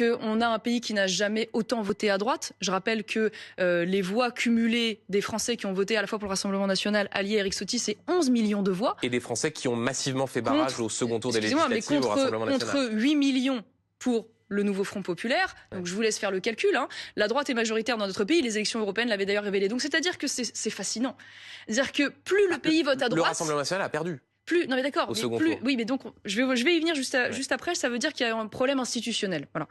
qu'on a un pays qui n'a jamais autant voté à droite. Je rappelle que les voix cumulées des Français qui ont voté à la fois pour le Rassemblement national allié à Éric Ciotti, c'est 11 millions de voix. Et des Français qui ont massivement fait barrage au second tour des législatives au Rassemblement national. Contre 8 millions pour le nouveau Front populaire. Donc je vous laisse faire le calcul. La droite est majoritaire dans notre pays. Les élections européennes l'avaient d'ailleurs révélé. Donc c'est-à-dire que c'est fascinant. C'est-à-dire que plus le pays vote à droite... Le Rassemblement national a perdu. Non mais d'accord, oui, mais donc je vais y venir juste après. Ça veut dire qu'il y a un problème institutionnel. Voilà.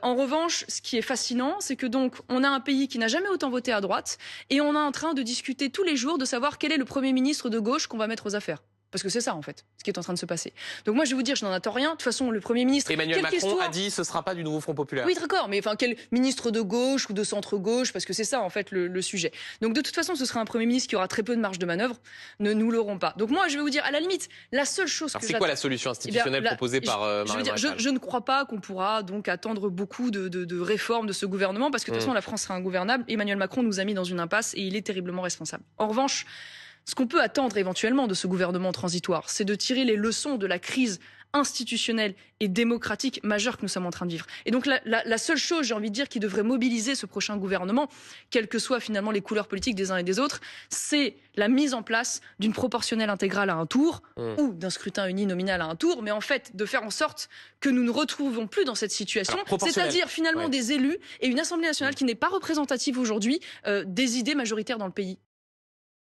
En revanche, ce qui est fascinant, c'est que donc on a un pays qui n'a jamais autant voté à droite et on est en train de discuter tous les jours de savoir quel est le Premier ministre de gauche qu'on va mettre aux affaires. Parce que c'est ça, en fait, ce qui est en train de se passer. Donc moi, je vais vous dire, je n'en attends rien. De toute façon, le Premier ministre... Emmanuel Macron a dit ce ne sera pas du nouveau Front populaire. Oui, d'accord, mais enfin, quel ministre de gauche ou de centre-gauche, parce que c'est ça, en fait, le sujet. Donc de toute façon, ce sera un Premier ministre qui aura très peu de marge de manœuvre. Ne nous l'aurons pas. Donc moi, je vais vous dire, à la limite, la seule chose que j'attends... C'est quoi la solution institutionnelle proposée par Marion Maréchal ? Je ne crois pas qu'on pourra donc attendre beaucoup de réformes de ce gouvernement, parce que de toute façon, la France sera ingouvernable. Emmanuel Macron nous a mis dans une impasse et il est terriblement responsable. En revanche... Ce qu'on peut attendre éventuellement de ce gouvernement transitoire, c'est de tirer les leçons de la crise institutionnelle et démocratique majeure que nous sommes en train de vivre. Et donc la seule chose, j'ai envie de dire, qui devrait mobiliser ce prochain gouvernement, quelles que soient finalement les couleurs politiques des uns et des autres, c'est la mise en place d'une proportionnelle intégrale à un tour ou d'un scrutin uninominal à un tour, mais en fait de faire en sorte que nous ne retrouvons plus dans cette situation, c'est-à-dire finalement des élus et une Assemblée nationale qui n'est pas représentative aujourd'hui des idées majoritaires dans le pays.